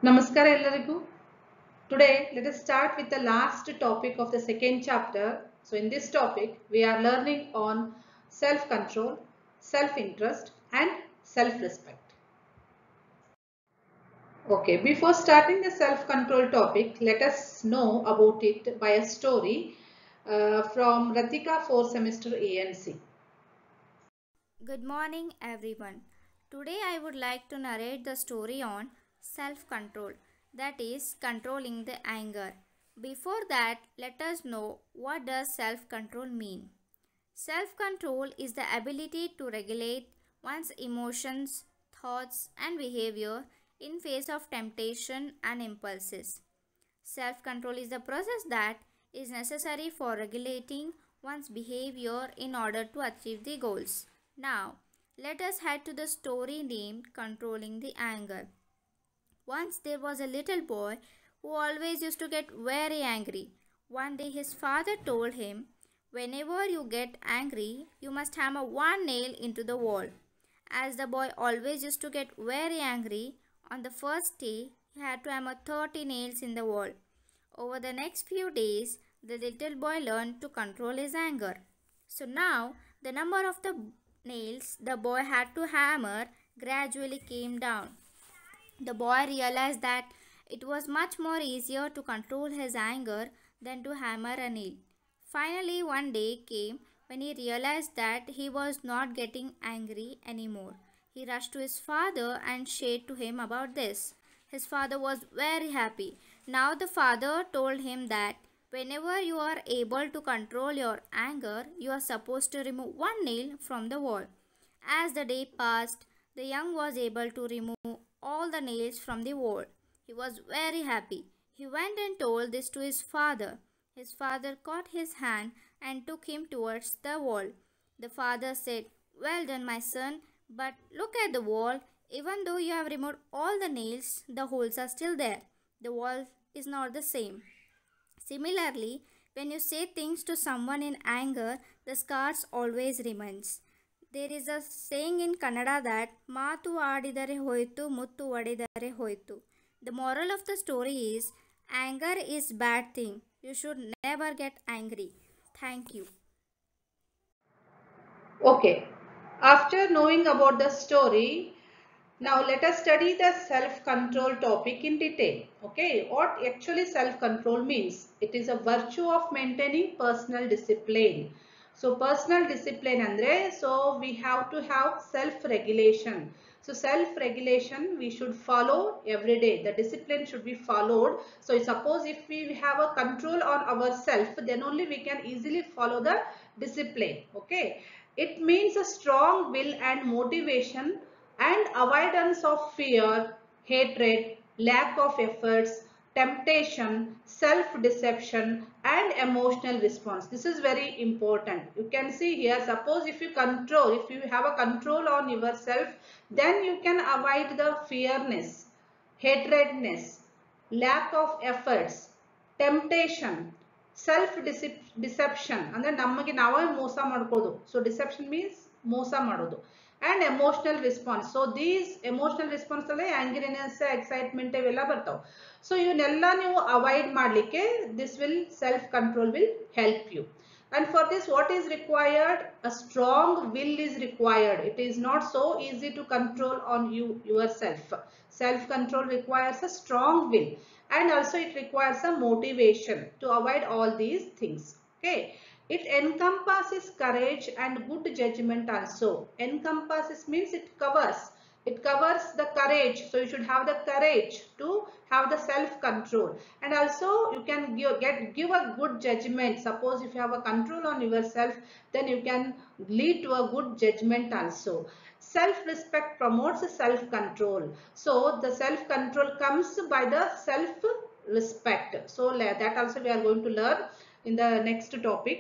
Namaskar ellarigu. Today let us start with the last topic of the second chapter. So in this topic we are learning on self-control, self-interest and self-respect. Okay, before starting the self-control topic, let us know about it by a story from Ratika 4 semester ANC. Good morning, everyone. Today, I would like to narrate the story on self control, that is, controlling the anger. Before that, let us know what does self control mean. Self control is the ability to regulate one's emotions, thoughts, and behavior in face of temptation and impulses. Self control is the process that is necessary for regulating one's behavior in order to achieve the goals. Now, let us head to the story named Controlling the Anger. Once there was a little boy who always used to get very angry. One day his father told him, "Whenever you get angry, you must hammer one nail into the wall." As the boy always used to get very angry, on the first day he had to hammer 30 nails in the wall. Over the next few days, the little boy learned to control his anger. So now, the number of the nails the boy had to hammer gradually came down. The boy realized that it was much more easier to control his anger than to hammer a nail. Finally, one day came when he realized that he was not getting angry anymore. He rushed to his father and shared to him about this. His father was very happy. Now, the father told him that whenever you are able to control your anger, you are supposed to remove one nail from the wall. As the day passed, the young was able to remove all the nails from the wall. He was very happy. He went and told this to his father. His father caught his hand and took him towards the wall. The father said, "Well done, my son, but look at the wall. Even though you have removed all the nails, the holes are still there. The wall is not the same." Similarly, when you say things to someone in anger, the scars always remains. There is a saying in Kannada that ಮಾತು ಆಡಿದರೆ ಹೋಯಿತು ಮುತ್ತು ಒಡೆದರೆ ಹೋಯಿತು. The moral of the story is anger is bad thing. You should never get angry. Thank you. Okay, after knowing about the story, now let us study the self-control topic in detail. Okay, what actually self-control means? It is a virtue of maintaining personal discipline. So personal discipline andre, so we have to have self-regulation. So self-regulation we should follow every day. The discipline should be followed. So suppose if we have a control on ourselves, then only we can easily follow the discipline. Okay, it means a strong will and motivation and avoidance of fear, hatred, lack of efforts, temptation, self-deception and emotional response. This is very important. You can see here, suppose if you have a control on yourself, then you can avoid the fearness, hatredness, lack of efforts, temptation, self deception ಅಂದ್ರೆ ನಮಗೆ ನಾವೇ ಮೋಸ ಮಾಡ್ಕೊಳ್ಳೋದು. So deception means ಮೋಸ ಮಾಡೋದು. And emotional response. So these emotional response alle angriness, excitement ಇವೆಲ್ಲ ಬರ್ತಾವೆ. So ಇವನ್ನೆಲ್ಲ ನೀವು ಅವಾಯ್ಡ್ ಮಾಡಲಿಕ್ಕೆ this will self control will help you. And for this what is required? A strong will is required. It is not so easy to control on yourself. Self control requires a strong will, and also it requires a motivation to avoid all these things. Okay, it encompasses courage and good judgment also. Encompasses means it covers the courage. So you should have the courage to have the self control, and also you can give a good judgment. Suppose if you have a control on yourself, then you can lead to a good judgment also. Self-respect promotes self-control. So the self-control comes by the self-respect. So that also we are going to learn in the next topic.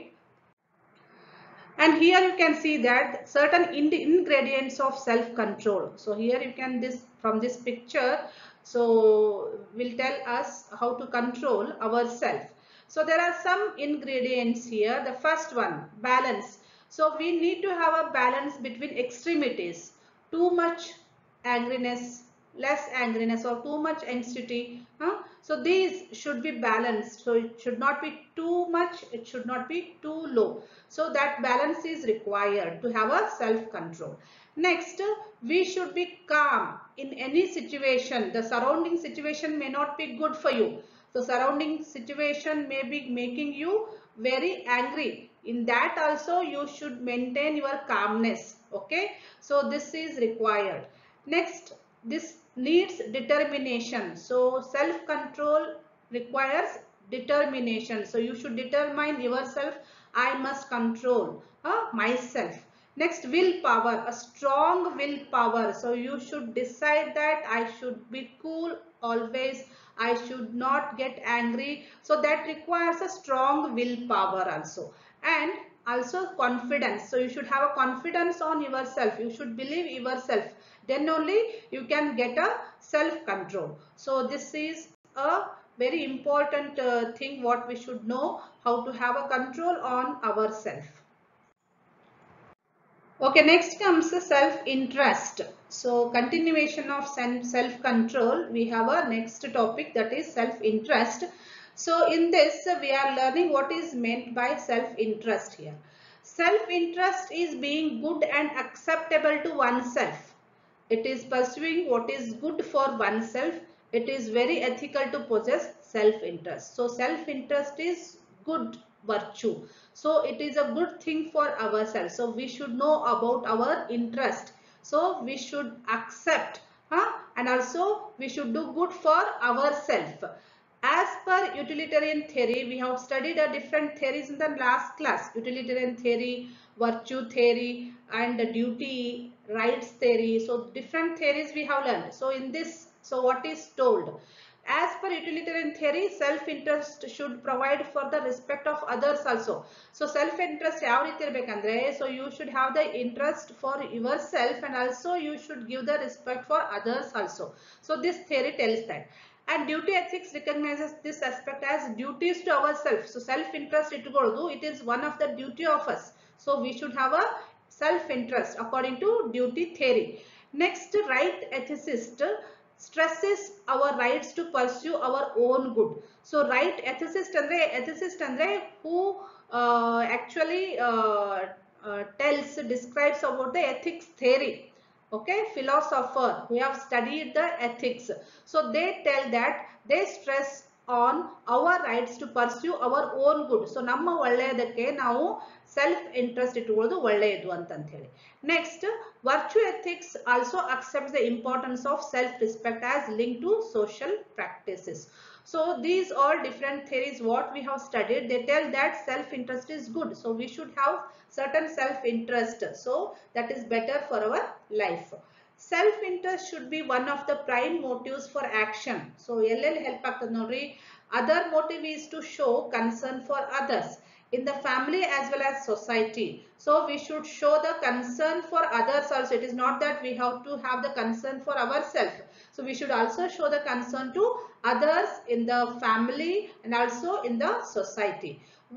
And here you can see that certain ingredients of self-control. So here you can from this picture, so will tell us how to control ourselves. So there are some ingredients here. The first one, balance. So we need to have a balance between extremities. Too much angriness, less angriness or too much anxiety. So these should be balanced. So it should not be too much, it should not be too low. So that balance is required to have a self-control. Next, we should be calm in any situation. The surrounding situation may not be good for you. The surrounding situation may be making you very angry. In that also you should maintain your calmness. Okay, so this is required. Next, this needs determination. So self-control requires determination. So you should determine yourself. I must control myself. Next, willpower, a strong willpower. So you should decide that I should be cool always. I should not get angry. So that requires a strong willpower also. And also confidence. So you should have a confidence on yourself. You should believe yourself. Then only you can get a self-control. So this is a very important thing what we should know, how to have a control on ourselves. Okay, next comes the self-interest. So continuation of self-control, we have our next topic, that is self-interest. So in this we are learning what is meant by self-interest here. Self-interest is being good and acceptable to oneself. It is pursuing what is good for oneself. It is very ethical to possess self-interest. So self-interest is good virtue. So it is a good thing for ourselves. So we should know about our interest. So we should accept, and also we should do good for ourselves. As per utilitarian theory, we have studied a different theories in the last class. Utilitarian theory, virtue theory, and duty, rights theory. So different theories we have learned. So in this, so what is told? As per utilitarian theory, self-interest should provide for the respect of others also. So self-interest ಯಾವ ರೀತಿ ಇರಬೇಕಂದ್ರೆ, so you should have the interest for yourself and also you should give the respect for others also. So this theory tells that. And duty ethics recognizes this aspect as duties to ourselves. So self-interest it is one of the duty of us. So we should have a self-interest according to duty theory. Next, right ethicist stresses our rights to pursue our own good. So right ethicist andre who actually describes about the ethics theory. Okay, philosopher who have studied the ethics. So they tell that they stress on our rights to pursue our own good. So ನಮ್ಮ ಒಳ್ಳೆಯದಕ್ಕೆ ನಾವು self interest ಇಟ್ಟುಕೊಳ್ಳೋದು ಒಳ್ಳೆಯದು ಅಂತ ಹೇಳಿ. Next, virtue ethics also accepts the importance of self respect as linked to social practices. So these all different theories what we have studied, they tell that self interest is good. So we should have certain self interest. So that is better for our life. Self interest should be one of the prime motives for action. So ಎಲ್ಲೆಲ್ಲಿ help ಆಗ್ತದೆ ನೋಡ್ರಿ. Other motive is to show concern for others in the family as well as society. So we should show the concern for others also. It is not that we have to have the concern for ourselves. So we should also show the concern to others in the family and also in the society.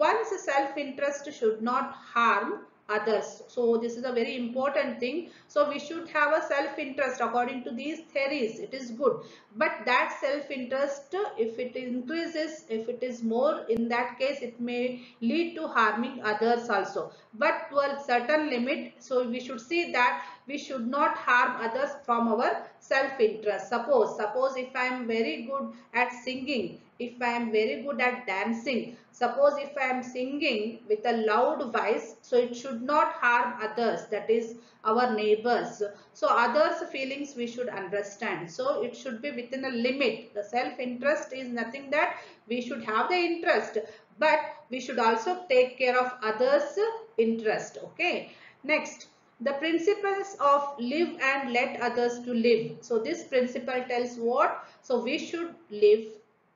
One's self-interest should not harm others. So this is a very important thing. So we should have a self-interest according to these theories. It is good. But that self-interest, if it increases, if it is more, in that case it may lead to harming others also. But to a certain limit. So we should see that we should not harm others from our self-interest. Suppose if I am very good at singing, if I am very good at dancing, suppose if I am singing with a loud voice, so it should not harm others, that is our neighbors. So others' feelings we should understand. So it should be within a limit. The self-interest is nothing that we should have the interest, but we should also take care of others' interest. Okay. Next, the principles of live and let others to live. So this principle tells what? So we should live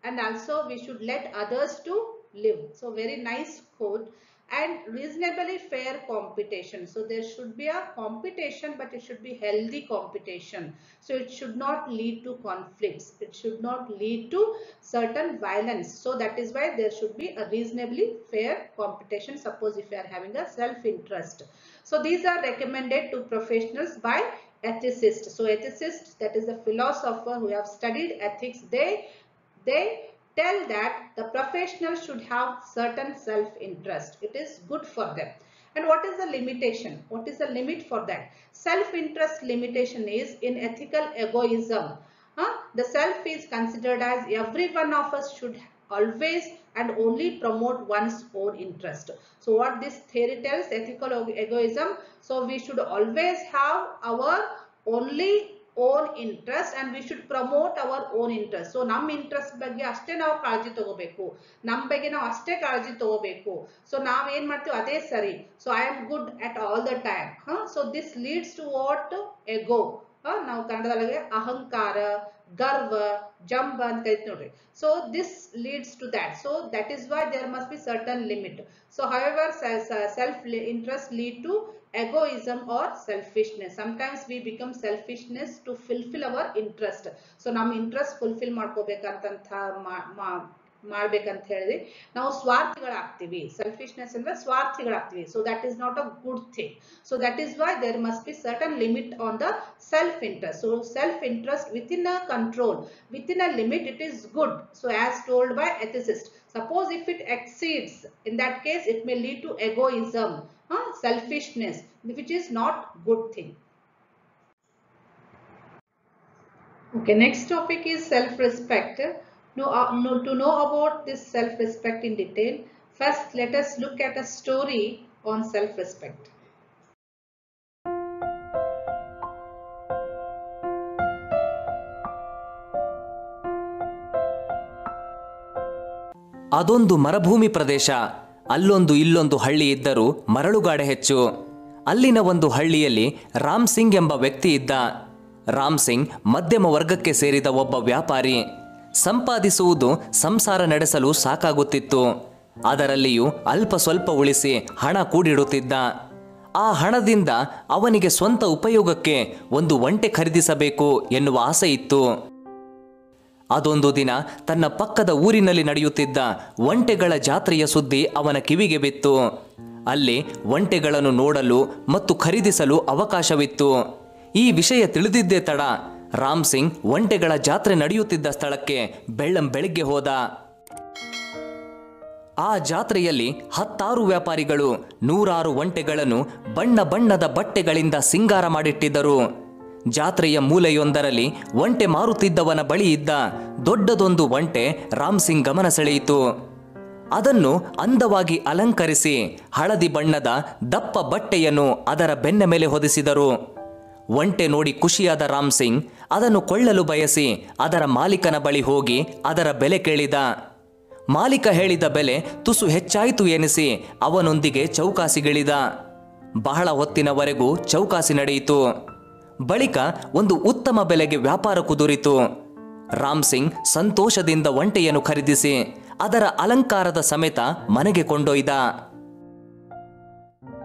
and also we should let others to live. So very nice quote. And reasonably fair competition. So there should be a competition, but it should be healthy competition. So it should not lead to conflicts. It should not lead to certain violence. So that is why there should be a reasonably fair competition. Suppose if you are having a self-interest. So these are recommended to professionals by ethicist. So ethicist, that is a philosopher who have studied ethics, they tell that the professional should have certain self-interest. It is good for them. And what is the limitation? What is the limit for that? Self-interest limitation is in ethical egoism. The self is considered as every one of us should always and only promote one's own interest. So what this theory tells, ethical egoism, so we should always have our only own interest and we should promote our own interest. So ನಮ್ಮ interest ಬಗ್ಗೆ ಅಷ್ಟೇ ನಾವು ಕಾಳಜಿ ತಗೋಬೇಕು, ನಮ್ಮ ಬಗ್ಗೆ ನಾವು ಅಷ್ಟೇ ಕಾಳಜಿ ತಗೋಬೇಕು. ಸೊ ನಾವೇನ್ ಮಾಡ್ತೀವಿ ಅದೇ ಸರಿ. So I am good at all the time. So this leads to what? Ego. ನಾವು ಕನ್ನಡದೊಳಗೆ ಅಹಂಕಾರ, ಗರ್ವ, ಜಂಬ ಅಂತ ಕರಿತೀವಿ ನೋಡ್ರಿ. So this leads to that. So that is why there must be certain limit. So however self interest lead to egoism or selfishness. Sometimes we become selfishness to fulfill our interest. So ನಮ್ಮ interest fulfil ಮಾಡ್ಕೋಬೇಕಂತ ಮಾಡ್ಬೇಕಂತ ಹೇಳಿದ್ರೆ ನಾವು ಸ್ವಾರ್ಥಿಗಳಾಗ್ತೀವಿ. Selfishness ಅಂದ್ರೆ ಸ್ವಾರ್ಥಿಗಳಾಗ್ತೀವಿ. So that is not a good thing. So that is why there must be certain limit on the self interest. So self interest within a control, within a limit, it is good. So as told by ethicist, suppose if it exceeds, in that case it may lead to egoism, selfishness, which is not good thing. Okay, next topic is self-respect. To know about this self-respect in detail, first let us look at a story on self-respect. ಅದೊಂದು ಮರುಭೂಮಿ ಪ್ರದೇಶ. ಅಲ್ಲೊಂದು ಇಲ್ಲೊಂದು ಹಳ್ಳಿ ಇದ್ದರೂ ಮರಳುಗಾಡೆ ಹೆಚ್ಚು. ಅಲ್ಲಿನ ಒಂದು ಹಳ್ಳಿಯಲ್ಲಿ ರಾಮ್ ಸಿಂಗ್ ಎಂಬ ವ್ಯಕ್ತಿ ಇದ್ದ. ರಾಮ್ ಸಿಂಗ್ ಮಧ್ಯಮ ವರ್ಗಕ್ಕೆ ಸೇರಿದ ಒಬ್ಬ ವ್ಯಾಪಾರಿ. ಸಂಪಾದಿಸುವುದು ಸಂಸಾರ ನಡೆಸಲು ಸಾಕಾಗುತ್ತಿತ್ತು. ಅದರಲ್ಲಿಯೂ ಅಲ್ಪ ಸ್ವಲ್ಪ ಉಳಿಸಿ ಹಣ ಕೂಡಿಡುತ್ತಿದ್ದ. ಆ ಹಣದಿಂದ ಅವನಿಗೆ ಸ್ವಂತ ಉಪಯೋಗಕ್ಕೆ ಒಂದು ಒಂಟೆ ಖರೀದಿಸಬೇಕು ಎನ್ನುವ ಆಸೆ ಇತ್ತು. ಅದೊಂದು ದಿನ ತನ್ನ ಪಕ್ಕದ ಊರಿನಲ್ಲಿ ನಡೆಯುತ್ತಿದ್ದ ಒಂಟೆಗಳ ಜಾತ್ರೆಯ ಸುದ್ದಿ ಅವನ ಕಿವಿಗೆ ಬಿತ್ತು. ಅಲ್ಲಿ ಒಂಟೆಗಳನ್ನು ನೋಡಲು ಮತ್ತು ಖರೀದಿಸಲು ಅವಕಾಶವಿತ್ತು. ಈ ವಿಷಯ ತಿಳಿದಿದ್ದೇ ತಡ ರಾಮ್ ಸಿಂಗ್ ಒಂಟೆಗಳ ಜಾತ್ರೆ ನಡೆಯುತ್ತಿದ್ದ ಸ್ಥಳಕ್ಕೆ ಬೆಳ್ಳಂಬೆಳಿಗ್ಗೆ ಹೋದ. ಆ ಜಾತ್ರೆಯಲ್ಲಿ 10 ವ್ಯಾಪಾರಿಗಳು 100 ಒಂಟೆಗಳನ್ನು ಬಣ್ಣ ಬಣ್ಣದ ಬಟ್ಟೆಗಳಿಂದ ಸಿಂಗಾರ ಮಾಡಿಟ್ಟಿದ್ದರು. ಜಾತ್ರೆಯ ಮೂಲೆಯೊಂದರಲ್ಲಿ ಒಂಟೆ ಮಾರುತ್ತಿದ್ದವನ ಬಳಿ ಇದ್ದ ದೊಡ್ಡದೊಂದು ಒಂಟೆ ರಾಮ್ ಸಿಂಗ್ ಗಮನ ಸೆಳೆಯಿತು. ಅದನ್ನು ಅಂದವಾಗಿ ಅಲಂಕರಿಸಿ ಹಳದಿ ಬಣ್ಣದ ದಪ್ಪ ಬಟ್ಟೆಯನ್ನು ಅದರ ಬೆನ್ನ ಮೇಲೆ ಹೊದಿಸಿದರು. ಒಂಟೆ ನೋಡಿ ಖುಷಿಯಾದ ರಾಮ್ ಸಿಂಗ್ ಅದನ್ನು ಕೊಳ್ಳಲು ಬಯಸಿ ಅದರ ಮಾಲೀಕನ ಬಳಿ ಹೋಗಿ ಅದರ ಬೆಲೆ ಕೇಳಿದ. ಮಾಲೀಕ ಹೇಳಿದ ಬೆಲೆ ತುಸು ಹೆಚ್ಚಾಯಿತು ಎನಿಸಿ ಅವನೊಂದಿಗೆ ಚೌಕಾಸಿಗಿಳಿದ. ಬಹಳ ಹೊತ್ತಿನವರೆಗೂ ಚೌಕಾಸಿ ನಡೆಯಿತು. ಬಳಿಕ ಒಂದು ಉತ್ತಮ ಬೆಲೆಗೆ ವ್ಯಾಪಾರ ಕುದುರಿತು. ರಾಮ್ ಸಿಂಗ್ ಸಂತೋಷದಿಂದ ಒಂಟೆಯನ್ನು ಖರೀದಿಸಿ ಅದರ ಅಲಂಕಾರದ ಸಮೇತ ಮನೆಗೆ ಕೊಂಡೊಯ್ದ.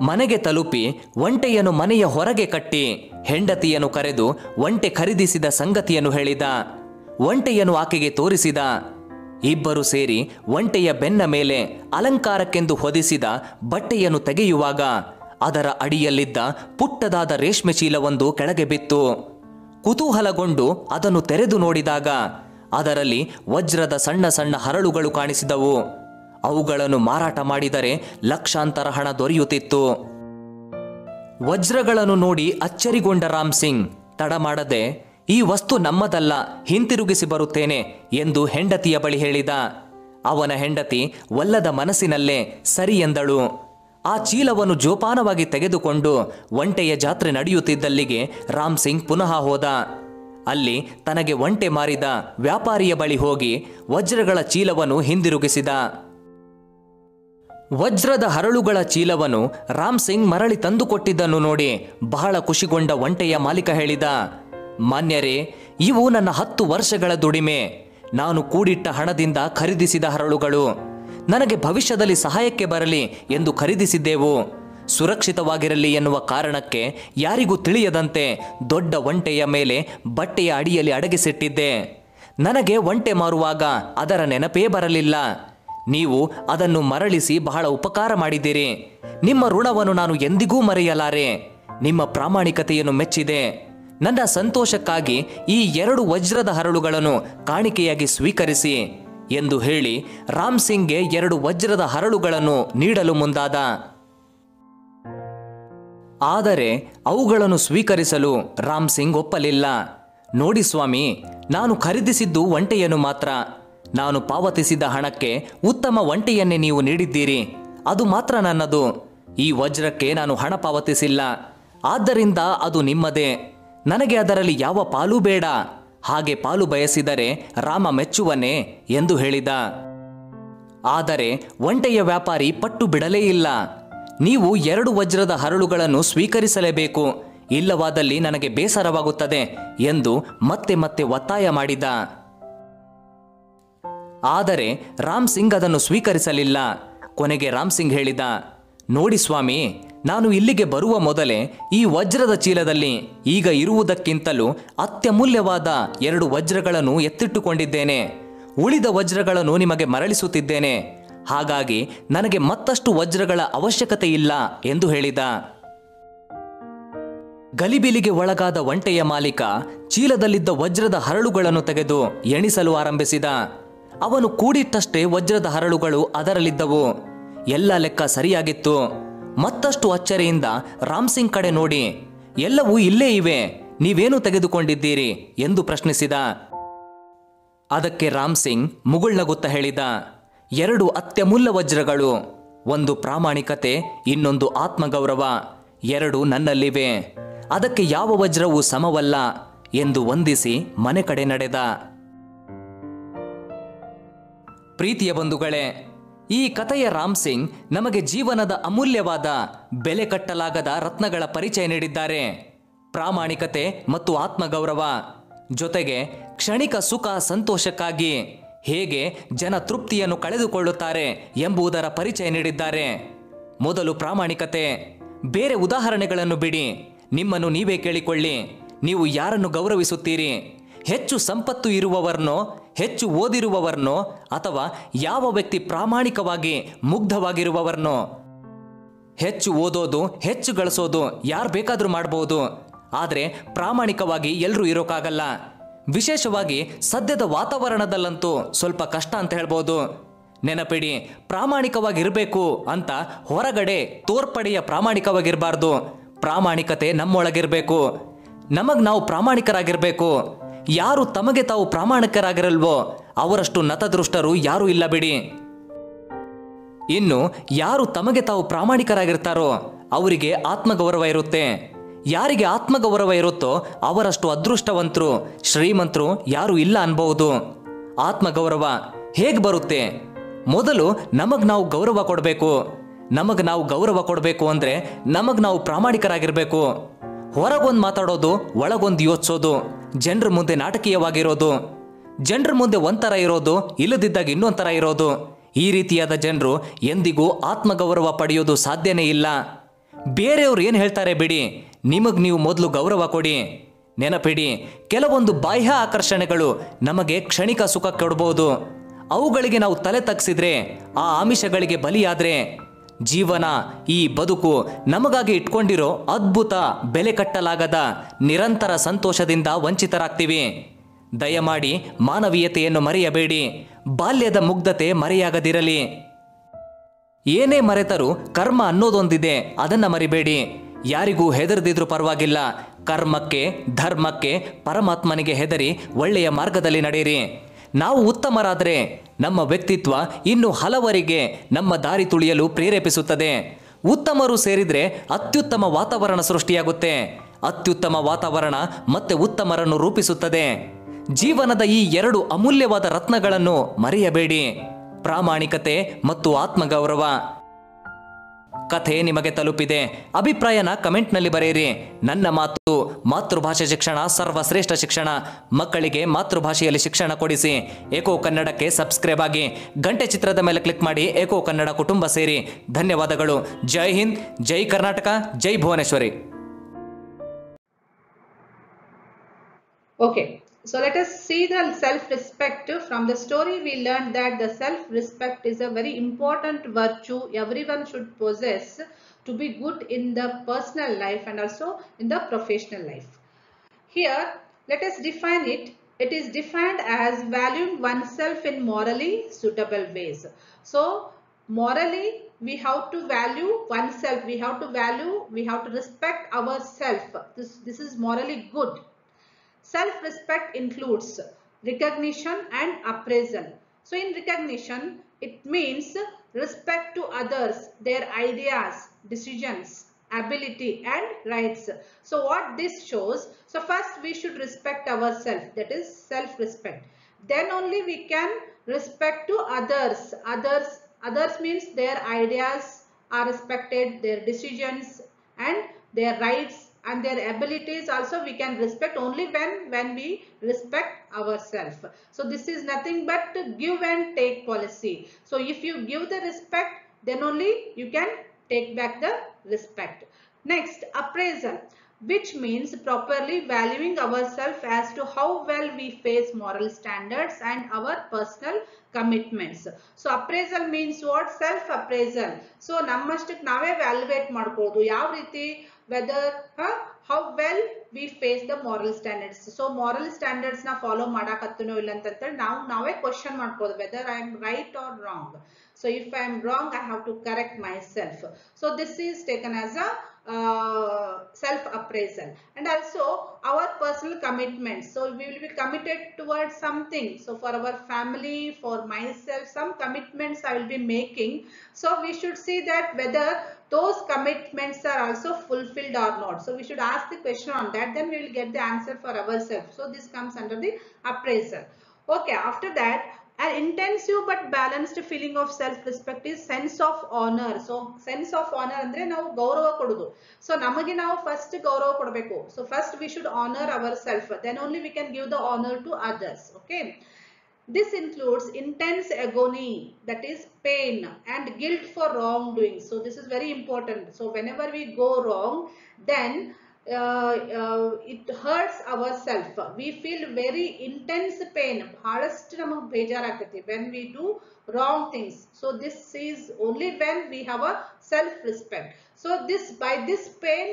ಮನೆಗೆ ತಲುಪಿ ಒಂಟೆಯನ್ನು ಮನೆಯ ಹೊರಗೆ ಕಟ್ಟಿ ಹೆಂಡತಿಯನ್ನು ಕರೆದು ಒಂಟೆ ಖರೀದಿಸಿದ ಸಂಗತಿಯನ್ನು ಹೇಳಿದ. ಒಂಟೆಯನ್ನು ಆಕೆಗೆ ತೋರಿಸಿದ. ಇಬ್ಬರು ಸೇರಿ ಒಂಟೆಯ ಬೆನ್ನ ಮೇಲೆ ಅಲಂಕಾರಕ್ಕೆಂದು ಹೊದಿಸಿದ ಬಟ್ಟೆಯನ್ನು ತೆಗೆಯುವಾಗ ಅದರ ಅಡಿಯಲ್ಲಿದ್ದ ಪುಟ್ಟದಾದ ರೇಷ್ಮೆ ಚೀಲವೊಂದು ಕೆಳಗೆ ಬಿತ್ತು. ಕುತೂಹಲಗೊಂಡು ಅದನ್ನು ತೆರೆದು ನೋಡಿದಾಗ ಅದರಲ್ಲಿ ವಜ್ರದ ಸಣ್ಣ ಸಣ್ಣ ಹರಳುಗಳು ಕಾಣಿಸಿದವು. ಅವುಗಳನ್ನು ಮಾರಾಟ ಮಾಡಿದರೆ ಲಕ್ಷಾಂತರ ಹಣ ದೊರೆಯುತ್ತಿತ್ತು. ವಜ್ರಗಳನ್ನು ನೋಡಿ ಅಚ್ಚರಿಗೊಂಡ ರಾಮ್ ಸಿಂಗ್ ತಡ ಮಾಡದೆ, ಈ ವಸ್ತು ನಮ್ಮದಲ್ಲ, ಹಿಂತಿರುಗಿಸಿ ಬರುತ್ತೇನೆ ಎಂದು ಹೆಂಡತಿಯ ಬಳಿ ಹೇಳಿದ. ಅವನ ಹೆಂಡತಿ ಒಲ್ಲದ ಮನಸ್ಸಿನಲ್ಲೇ ಸರಿ ಎಂದಳು. ಆ ಚೀಲವನ್ನು ಜೋಪಾನವಾಗಿ ತೆಗೆದುಕೊಂಡು ಒಂಟೆಯ ಜಾತ್ರೆ ನಡೆಯುತ್ತಿದ್ದಲ್ಲಿಗೆ ರಾಮ್ ಸಿಂಗ್ ಪುನಃ ಹೋದ. ಅಲ್ಲಿ ತನಗೆ ಒಂಟೆ ಮಾರಿದ ವ್ಯಾಪಾರಿಯ ಬಳಿ ಹೋಗಿ ವಜ್ರಗಳ ಚೀಲವನ್ನು ಹಿಂದಿರುಗಿಸಿದ. ವಜ್ರದ ಹರಳುಗಳ ಚೀಲವನ್ನು ರಾಮ್ ಸಿಂಗ್ ಮರಳಿ ತಂದುಕೊಟ್ಟಿದ್ದನ್ನು ನೋಡಿ ಬಹಳ ಖುಷಿಗೊಂಡ ಒಂಟೆಯ ಮಾಲೀಕ ಹೇಳಿದ, ಮಾನ್ಯರೇ, ಇವು ನನ್ನ 10 ವರ್ಷಗಳ ದುಡಿಮೆ. ನಾನು ಕೂಡಿಟ್ಟ ಹಣದಿಂದ ಖರೀದಿಸಿದ ಹರಳುಗಳು. ನನಗೆ ಭವಿಷ್ಯದಲ್ಲಿ ಸಹಾಯಕ್ಕೆ ಬರಲಿ ಎಂದು ಖರೀದಿಸಿದ್ದೆವು. ಸುರಕ್ಷಿತವಾಗಿರಲಿ ಎನ್ನುವ ಕಾರಣಕ್ಕೆ ಯಾರಿಗೂ ತಿಳಿಯದಂತೆ ದೊಡ್ಡ ಒಂಟೆಯ ಮೇಲೆ ಬಟ್ಟೆಯ ಅಡಿಯಲ್ಲಿ ಅಡಗಿಸಿಟ್ಟಿದ್ದೆ. ನನಗೆ ಒಂಟೆ ಮಾರುವಾಗ ಅದರ ನೆನಪೇ ಬರಲಿಲ್ಲ. ನೀವು ಅದನ್ನು ಮರಳಿಸಿ ಬಹಳ ಉಪಕಾರ ಮಾಡಿದ್ದೀರಿ. ನಿಮ್ಮ ಋಣವನ್ನು ನಾನು ಎಂದಿಗೂ ಮರೆಯಲಾರೆ. ನಿಮ್ಮ ಪ್ರಾಮಾಣಿಕತೆಯನ್ನು ಮೆಚ್ಚಿದೆ. ನನ್ನ ಸಂತೋಷಕ್ಕಾಗಿ ಈ 2 ವಜ್ರದ ಹರಳುಗಳನ್ನು ಕಾಣಿಕೆಯಾಗಿ ಸ್ವೀಕರಿಸಿ ಎಂದು ಹೇಳಿ ರಾಮ್ ಸಿಂಗ್ಗೆ 2 ವಜ್ರದ ಹರಳುಗಳನ್ನು ನೀಡಲು ಮುಂದಾದ. ಆದರೆ ಅವುಗಳನ್ನು ಸ್ವೀಕರಿಸಲು ರಾಮ್ ಸಿಂಗ್ ಒಪ್ಪಲಿಲ್ಲ. ನೋಡಿ ಸ್ವಾಮಿ, ನಾನು ಖರೀದಿಸಿದ್ದು ಒಂಟೆಯನ್ನು ಮಾತ್ರ. ನಾನು ಪಾವತಿಸಿದ ಹಣಕ್ಕೆ ಉತ್ತಮ ಒಂಟೆಯನ್ನೇ ನೀವು ನೀಡಿದ್ದೀರಿ, ಅದು ಮಾತ್ರ ನನ್ನದು. ಈ ವಜ್ರಕ್ಕೆ ನಾನು ಹಣ ಪಾವತಿಸಿಲ್ಲ, ಆದ್ದರಿಂದ ಅದು ನಿಮ್ಮದೇ. ನನಗೆ ಅದರಲ್ಲಿ ಯಾವ ಪಾಲು ಬೇಡ. ಹಾಗೆ ಪಾಲು ಬಯಸಿದರೆ ರಾಮ ಮೆಚ್ಚುವನೇ ಎಂದು ಹೇಳಿದ. ಆದರೆ ಒಂಟೆಯ ವ್ಯಾಪಾರಿ ಪಟ್ಟು ಬಿಡಲೇ ಇಲ್ಲ. ನೀವು 2 ವಜ್ರದ ಹರಳುಗಳನ್ನು ಸ್ವೀಕರಿಸಲೇಬೇಕು, ಇಲ್ಲವಾದಲ್ಲಿ ನನಗೆ ಬೇಸರವಾಗುತ್ತದೆ ಎಂದು ಮತ್ತೆ ಮತ್ತೆ ಒತ್ತಾಯ ಮಾಡಿದ. ಆದರೆ ರಾಮ್ ಸಿಂಗ್ ಅದನ್ನು ಸ್ವೀಕರಿಸಲಿಲ್ಲ. ಕೊನೆಗೆ ರಾಮ್ ಸಿಂಗ್ ಹೇಳಿದ, ನೋಡಿ ಸ್ವಾಮಿ, ನಾನು ಇಲ್ಲಿಗೆ ಬರುವ ಮೊದಲೇ ಈ ವಜ್ರದ ಚೀಲದಲ್ಲಿ ಈಗ ಇರುವುದಕ್ಕಿಂತಲೂ ಅತ್ಯಮೂಲ್ಯವಾದ 2 ವಜ್ರಗಳನ್ನು ಎತ್ತಿಟ್ಟುಕೊಂಡಿದ್ದೇನೆ. ಉಳಿದ ವಜ್ರಗಳನ್ನು ನಿಮಗೆ ಮರಳಿಸುತ್ತಿದ್ದೇನೆ. ಹಾಗಾಗಿ ನನಗೆ ಮತ್ತಷ್ಟು ವಜ್ರಗಳ ಅವಶ್ಯಕತೆ ಇಲ್ಲ ಎಂದು ಹೇಳಿದ. ಗಲಿಬಿಲಿಗೆ ಒಳಗಾದ ಒಂಟೆಯ ಮಾಲೀಕ ಚೀಲದಲ್ಲಿದ್ದ ವಜ್ರದ ಹರಳುಗಳನ್ನು ತೆಗೆದು ಎಣಿಸಲು ಆರಂಭಿಸಿದ. ಅವನು ಕೂಡಿಟ್ಟಷ್ಟೇ ವಜ್ರದ ಹರಳುಗಳು ಅದರಲ್ಲಿದ್ದವು. ಎಲ್ಲ ಲೆಕ್ಕ ಸರಿಯಾಗಿತ್ತು. ಮತ್ತಷ್ಟು ಅಚ್ಚರಿಯಿಂದ ರಾಮ್ ಸಿಂಗ್ ಕಡೆ ನೋಡಿ, ಎಲ್ಲವೂ ಇಲ್ಲೇ ಇವೆ, ನೀವೇನು ತೆಗೆದುಕೊಂಡಿದ್ದೀರಿ ಎಂದು ಪ್ರಶ್ನಿಸಿದ. ಅದಕ್ಕೆ ರಾಮ್ ಸಿಂಗ್ ಮುಗುಳ್ನಗುತ್ತಾ ಹೇಳಿದ, 2 ಅತ್ಯಮೂಲ್ಯ ವಜ್ರಗಳು, ಒಂದು ಪ್ರಾಮಾಣಿಕತೆ, ಇನ್ನೊಂದು ಆತ್ಮಗೌರವ, 2 ನನ್ನಲ್ಲಿವೆ. ಅದಕ್ಕೆ ಯಾವ ವಜ್ರವೂ ಸಮವಲ್ಲ ಎಂದು ವಂದಿಸಿ ಮನೆ ಕಡೆ ನಡೆದ. ಪ್ರೀತಿಯ ಬಂಧುಗಳೇ, ಈ ಕಥೆಯ ರಾಮ್ ಸಿಂಗ್ ನಮಗೆ ಜೀವನದ ಅಮೂಲ್ಯವಾದ ಬೆಲೆ ಕಟ್ಟಲಾಗದ ರತ್ನಗಳ ಪರಿಚಯ ನೀಡಿದ್ದಾರೆ. ಪ್ರಾಮಾಣಿಕತೆ ಮತ್ತು ಆತ್ಮಗೌರವ, ಜೊತೆಗೆ ಕ್ಷಣಿಕ ಸುಖ ಸಂತೋಷಕ್ಕಾಗಿ ಹೇಗೆ ಜನ ತೃಪ್ತಿಯನ್ನು ಕಳೆದುಕೊಳ್ಳುತ್ತಾರೆ ಎಂಬುದರ ಪರಿಚಯ ನೀಡಿದ್ದಾರೆ. ಮೊದಲು ಪ್ರಾಮಾಣಿಕತೆ. ಬೇರೆ ಉದಾಹರಣೆಗಳನ್ನು ಬಿಡಿ, ನಿಮ್ಮನ್ನು ನೀವೇ ಕೇಳಿಕೊಳ್ಳಿ. ನೀವು ಯಾರನ್ನು ಗೌರವಿಸುತ್ತೀರಿ? ಹೆಚ್ಚು ಸಂಪತ್ತು ಇರುವವರನ್ನೋ, ಹೆಚ್ಚು ಓದಿರುವವರನ್ನೋ, ಅಥವಾ ಯಾವ ವ್ಯಕ್ತಿ ಪ್ರಾಮಾಣಿಕವಾಗಿ ಮುಗ್ಧವಾಗಿರುವವರನ್ನೋ? ಹೆಚ್ಚು ಓದೋದು, ಹೆಚ್ಚು ಗಳಿಸೋದು ಯಾರು ಬೇಕಾದರೂ ಮಾಡಬಹುದು, ಆದರೆ ಪ್ರಾಮಾಣಿಕವಾಗಿ ಎಲ್ಲರೂ ಇರೋಕ್ಕಾಗಲ್ಲ. ವಿಶೇಷವಾಗಿ ಸದ್ಯದ ವಾತಾವರಣದಲ್ಲಂತೂ ಸ್ವಲ್ಪ ಕಷ್ಟ ಅಂತ ಹೇಳ್ಬೋದು. ನೆನಪಿಡಿ, ಪ್ರಾಮಾಣಿಕವಾಗಿರಬೇಕು ಅಂತ ಹೊರಗಡೆ ತೋರ್ಪಡೆಯ ಪ್ರಾಮಾಣಿಕವಾಗಿರಬಾರ್ದು. ಪ್ರಾಮಾಣಿಕತೆ ನಮ್ಮೊಳಗಿರಬೇಕು. ನಮಗೆ ನಾವು ಪ್ರಾಮಾಣಿಕರಾಗಿರಬೇಕು. ಯಾರು ತಮಗೆ ತಾವು ಪ್ರಾಮಾಣಿಕರಾಗಿರಲ್ವೋ ಅವರಷ್ಟು ನತದೃಷ್ಟರು ಯಾರೂ ಇಲ್ಲ ಬಿಡಿ. ಇನ್ನು ಯಾರು ತಮಗೆ ತಾವು ಪ್ರಾಮಾಣಿಕರಾಗಿರ್ತಾರೋ ಅವರಿಗೆ ಆತ್ಮಗೌರವ ಇರುತ್ತೆ. ಯಾರಿಗೆ ಆತ್ಮಗೌರವ ಇರುತ್ತೋ ಅವರಷ್ಟು ಅದೃಷ್ಟವಂತರು, ಶ್ರೀಮಂತರು ಯಾರೂ ಇಲ್ಲ ಅನ್ಬಹುದು. ಆತ್ಮಗೌರವ ಹೇಗೆ ಬರುತ್ತೆ? ಮೊದಲು ನಮಗೆ ನಾವು ಗೌರವ ಕೊಡಬೇಕು. ನಮಗೆ ನಾವು ಗೌರವ ಕೊಡಬೇಕು ಅಂದರೆ ನಮಗೆ ನಾವು ಪ್ರಾಮಾಣಿಕರಾಗಿರಬೇಕು. ಹೊರಗೊಂದು ಮಾತಾಡೋದು, ಒಳಗೊಂದು ಯೋಚಿಸೋದು, ಜನರ ಮುಂದೆ ನಾಟಕೀಯವಾಗಿರೋದು, ಜನರ ಮುಂದೆ ಒಂಥರ ಇರೋದು, ಇಲ್ಲದಿದ್ದಾಗ ಇನ್ನೊಂಥರ ಇರೋದು, ಈ ರೀತಿಯಾದ ಜನರು ಎಂದಿಗೂ ಆತ್ಮಗೌರವ ಪಡೆಯೋದು ಸಾಧ್ಯನೇ ಇಲ್ಲ. ಬೇರೆಯವ್ರು ಏನು ಹೇಳ್ತಾರೆ ಬಿಡಿ, ನಿಮಗೆ ನೀವು ಮೊದಲು ಗೌರವ ಕೊಡಿ. ನೆನಪಿಡಿ, ಕೆಲವೊಂದು ಬಾಹ್ಯ ಆಕರ್ಷಣೆಗಳು ನಮಗೆ ಕ್ಷಣಿಕ ಸುಖ ಕೊಡ್ಬೋದು. ಅವುಗಳಿಗೆ ನಾವು ತಲೆ ತಗ್ಸಿದ್ರೆ, ಆ ಆಮಿಷಗಳಿಗೆ ಬಲಿಯಾದ್ರೆ ಜೀವನ, ಈ ಬದುಕು ನಮಗಾಗಿ ಇಟ್ಕೊಂಡಿರೋ ಅದ್ಭುತ ಬೆಲೆ ಕಟ್ಟಲಾಗದ ನಿರಂತರ ಸಂತೋಷದಿಂದ ವಂಚಿತರಾಗ್ತೀವಿ. ದಯಮಾಡಿ ಮಾನವೀಯತೆಯನ್ನು ಮರೆಯಬೇಡಿ. ಬಾಲ್ಯದ ಮುಗ್ಧತೆ ಮರೆಯಾಗದಿರಲಿ. ಏನೇ ಮರೆತರೂ ಕರ್ಮ ಅನ್ನೋದೊಂದಿದೆ, ಅದನ್ನ ಮರಿಬೇಡಿ. ಯಾರಿಗೂ ಹೆದರದಿದ್ರೂ ಪರವಾಗಿಲ್ಲ. ಕರ್ಮಕ್ಕೆ, ಧರ್ಮಕ್ಕೆ, ಪರಮಾತ್ಮನಿಗೆ ಹೆದರಿ ಒಳ್ಳೆಯ ಮಾರ್ಗದಲ್ಲಿ ನಡೆಯಿರಿ. ನಾವು ಉತ್ತಮರಾದರೆ ನಮ್ಮ ವ್ಯಕ್ತಿತ್ವ ಇನ್ನು ಹಲವರಿಗೆ ನಮ್ಮ ದಾರಿ ತುಳಿಯಲು ಪ್ರೇರೇಪಿಸುತ್ತದೆ. ಉತ್ತಮರು ಸೇರಿದರೆ ಅತ್ಯುತ್ತಮ ವಾತಾವರಣ ಸೃಷ್ಟಿಯಾಗುತ್ತೆ. ಅತ್ಯುತ್ತಮ ವಾತಾವರಣ ಮತ್ತೆ ಉತ್ತಮರನ್ನು ರೂಪಿಸುತ್ತದೆ. ಜೀವನದ ಈ 2 ಅಮೂಲ್ಯವಾದ ರತ್ನಗಳನ್ನು ಮರೆಯಬೇಡಿ, ಪ್ರಾಮಾಣಿಕತೆ ಮತ್ತು ಆತ್ಮಗೌರವ. ಕಥೆ ನಿಮಗೆ ತಲುಪಿದೆ, ಅಭಿಪ್ರಾಯನ ಕಮೆಂಟ್ನಲ್ಲಿ ಬರೆಯಿರಿ. ನನ್ನ ಮಾತು ಮಾತೃಭಾಷೆ ಶಿಕ್ಷಣ ಸರ್ವಶ್ರೇಷ್ಠ ಶಿಕ್ಷಣ. ಮಕ್ಕಳಿಗೆ ಮಾತೃಭಾಷೆಯಲ್ಲಿ ಶಿಕ್ಷಣ ಕೊಡಿಸಿ. ಏಕೋ ಕನ್ನಡಕ್ಕೆ ಸಬ್ಸ್ಕ್ರೈಬ್ ಆಗಿ, ಗಂಟೆ ಚಿತ್ರದ ಮೇಲೆ ಕ್ಲಿಕ್ ಮಾಡಿ ಏಕೋ ಕನ್ನಡ ಕುಟುಂಬ ಸೇರಿ. ಧನ್ಯವಾದಗಳು. ಜೈ ಹಿಂದ್, ಜೈ ಕರ್ನಾಟಕ, ಜೈ Bhuvaneshwari. Okay, so let us see the self-respect. From the story we learned that the self-respect is a very important virtue everyone should possess to be good in the personal life and also in the professional life. Here, let us define it. It is defined as valuing oneself in morally suitable ways. So, morally, we have to value oneself. We have to respect ourselves. This is morally good. Self-respect includes recognition and appraisal. So in recognition, it means respect to others, their ideas, decisions, ability and rights. So what this shows, so first we should respect ourselves, that is self-respect. Then only we can respect to others. Others means their ideas are respected, their decisions and their rights and their abilities also we can respect only when we respect ourselves. So this is nothing but give and take policy. So if you give the respect, then only you can take back the respect. Next, appraisal, which means properly valuing ourselves as to how well we face moral standards and our personal commitments. So appraisal means what? Self appraisal. So nammastಕ್ಕೆ ನಾವೇ valuate ಮಾಡ್ಕೊಳ್ಳೋದು ಯಾವ ರೀತಿ, whether how well we face the moral standards. So moral standards na follow ಮಾಡಕತ್ತನೋ ಇಲ್ಲ ಅಂತ ನಾವೇ question ಮಾಡ್ಕೊಳ್ಳೋದು whether I am right or wrong. So if I am wrong, I have to correct myself. So this is taken as a self appraisal. And also our personal commitments. So we will be committed towards something. So for our family, for myself, some commitments I will be making. So we should see that whether those commitments are also fulfilled or not. So we should ask the question on that, then we will get the answer for ourselves. So this comes under the appraisal. Okay, after that, an intensive but balanced feeling of self-respect is sense of honor. So sense of honor andre ನಾವು ಗೌರವ ಕೊಡೋದು. So ನಮಗೆ ನಾವು first ಗೌರವ ಕೊಡಬೇಕು. So first we should honor ourselves, then only we can give the honor to others. Okay. This includes intense agony, that is pain, and guilt for wrongdoing. So this is very important. So whenever we go wrong, then it hurts ourselves. We feel very intense pain. ಬಹಳಷ್ಟು ನಮಗೆ ಬೇಜಾರಾಗ್ತೈತಿ when we do wrong things. So this is only when we have a self-respect. So by this pain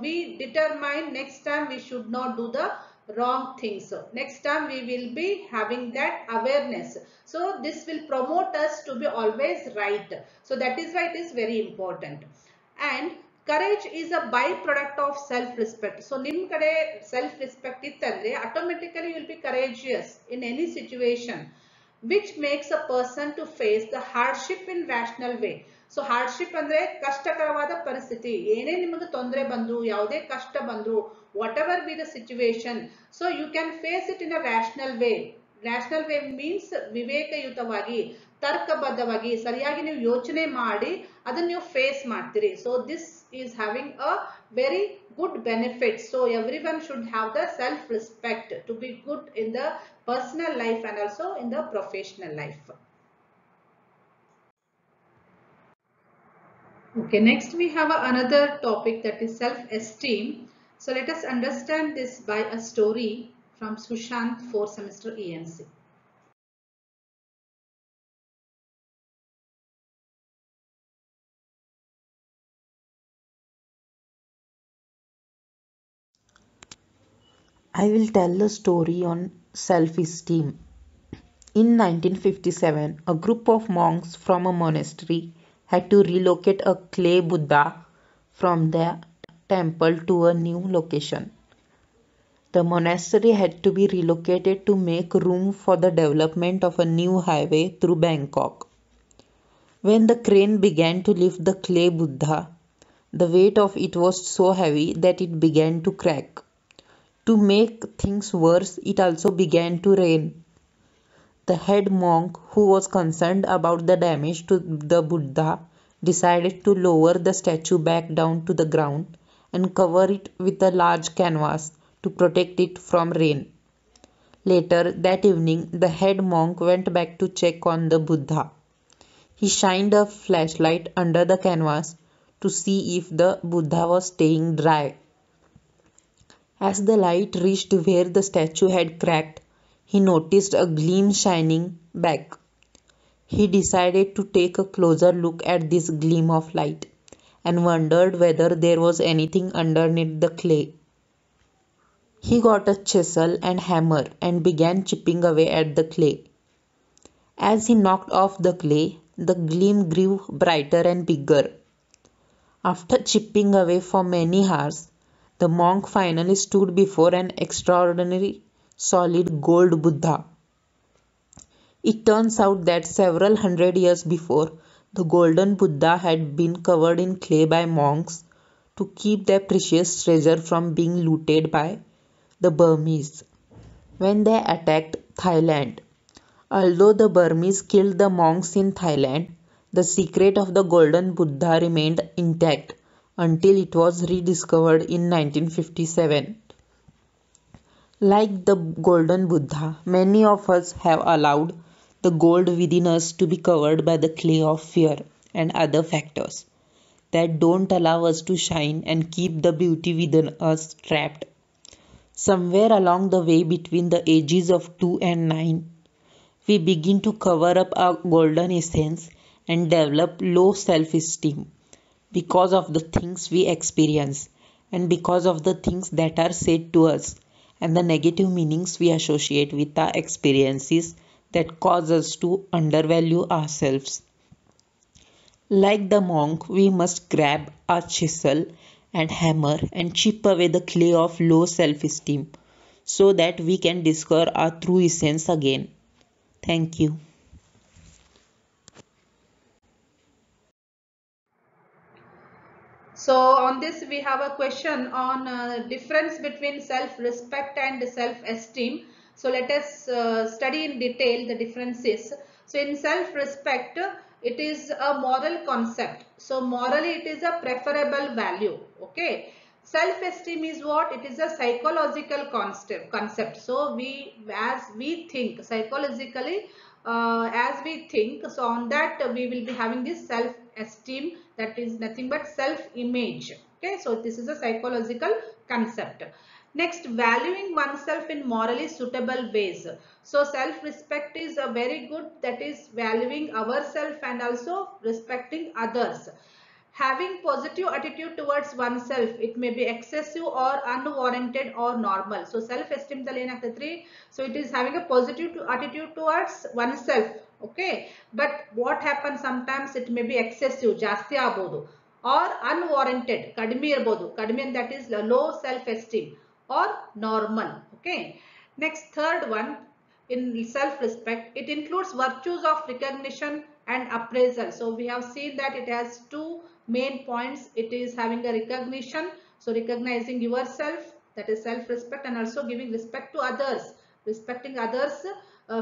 we determine next time we should not do the wrong things. So next time we will be having that awareness. So this will promote us to be always right. So that is why it is very important. And courage is a byproduct of self-respect. So nim kade self-respect ittandre automatically you will be courageous in any situation, which makes a person to face the hardship in rational way. So hardship andre ಕಷ್ಟಕರವಾದ ಪರಿಸ್ಥಿತಿ, ಏನೇ ನಿಮಗೆ ತೊಂದರೆ ಬಂದ್ರು, ಯಾವುದೇ ಕಷ್ಟ ಬಂದ್ರು, whatever be the situation, so you can face it in a rational way. Rational way means ವಿವೇಕಯುತವಾಗಿ, ತರ್ಕಬದ್ಧವಾಗಿ, ಸರಿಯಾಗಿ ನೀವು ಯೋಚನೆ ಮಾಡಿ ಅದನ್ನ ನೀವು ಫೇಸ್ ಮಾಡ್ತೀರಿ. So this is having a very good benefit. So everyone should have the self respect to be good in the personal life and also in the professional life. Okay, next we have another topic, that is self-esteem. So let us understand this by a story from Sushant 4th semester ENC. I will tell a story on self-esteem. In 1957, a group of monks from a monastery had to relocate a clay Buddha from their temple to a new location. The monastery had to be relocated to make room for the development of a new highway through Bangkok. When the crane began to lift the clay Buddha, the weight of it was so heavy that it began to crack. To make things worse, it also began to rain. The head monk, who was concerned about the damage to the Buddha, decided to lower the statue back down to the ground and cover it with a large canvas to protect it from rain. Later that evening, the head monk went back to check on the Buddha. He shined a flashlight under the canvas to see if the Buddha was staying dry. As the light reached where the statue had cracked, he noticed a gleam shining back. He decided to take a closer look at this gleam of light and wondered whether there was anything underneath the clay. He got a chisel and hammer and began chipping away at the clay. As he knocked off the clay, the gleam grew brighter and bigger. After chipping away for many hours, the monk finally stood before an extraordinary solid gold Buddha. It turns out that several hundred years before, the golden Buddha had been covered in clay by monks to keep their precious treasure from being looted by the Burmese when they attacked Thailand. Although the Burmese killed the monks in Thailand, the secret of the golden Buddha remained intact until it was rediscovered in 1957. Like the golden Buddha, many of us have allowed the gold within us to be covered by the clay of fear and other factors that don't allow us to shine and keep the beauty within us trapped. Somewhere along the way between the ages of 2 and 9, we begin to cover up our golden essence and develop low self-esteem because of the things we experience and because of the things that are said to us and the negative meanings we associate with our experiences that cause us to undervalue ourselves. Like the monk, we must grab our chisel and hammer and chip away the clay of low self-esteem so that we can discover our true essence again. Thank you. So on this we have a question on difference between self-respect and self-esteem. So let us study in detail the differences. So in self-respect, it is a moral concept. So morally it is a preferable value. Okay. Self-esteem is what? It is a psychological concept. So as we think psychologically, as we think, so on that we will be having this self-esteem, that is nothing but self-image. Okay, so this is a psychological concept. Next, valuing oneself in morally suitable ways. So self-respect is a very good, that is valuing ourselves and also respecting others. Having positive attitude towards oneself, it may be excessive or unwarranted or normal. So self-esteem the lane three. So it is having a positive attitude towards oneself. Okay, but what happens sometimes, it may be excessive, ಜಾಸ್ತಿ ಆಗ್ಬೋದು, or unwarranted, ಕಡಿಮೆ ಇರಬಹುದು. ಕಡಿಮೆ, that is low self-esteem, or normal. Okay, next, third one, in self-respect, it includes virtues of recognition and appraisal. So we have seen that it has two main points. It is having a recognition, so recognizing yourself, that is self-respect, and also giving respect to others, respecting others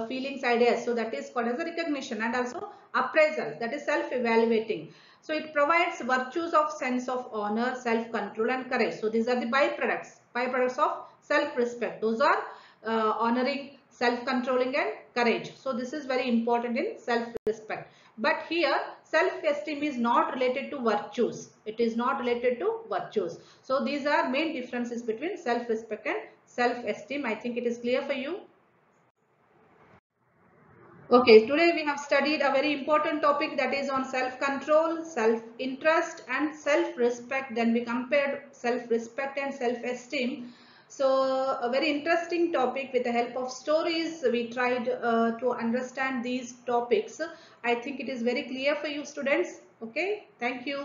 feelings, ideas, so that is called as a recognition. And also appraisal, that is self-evaluating. So it provides virtues of sense of honor, self-control and courage. So these are the byproducts of self-respect. Those are honoring, self-controlling and courage. So this is very important in self-respect. But here self-esteem is not related to virtues. It is not related to virtues. So these are main differences between self-respect and self-esteem. I think it is clear for you. Okay, today we have studied a very important topic, that is on self-control, self-interest and self-respect. Then we compared self-respect and self-esteem. So a very interesting topic. With the help of stories, we tried to understand these topics. I think it is very clear for you students. Okay, thank you.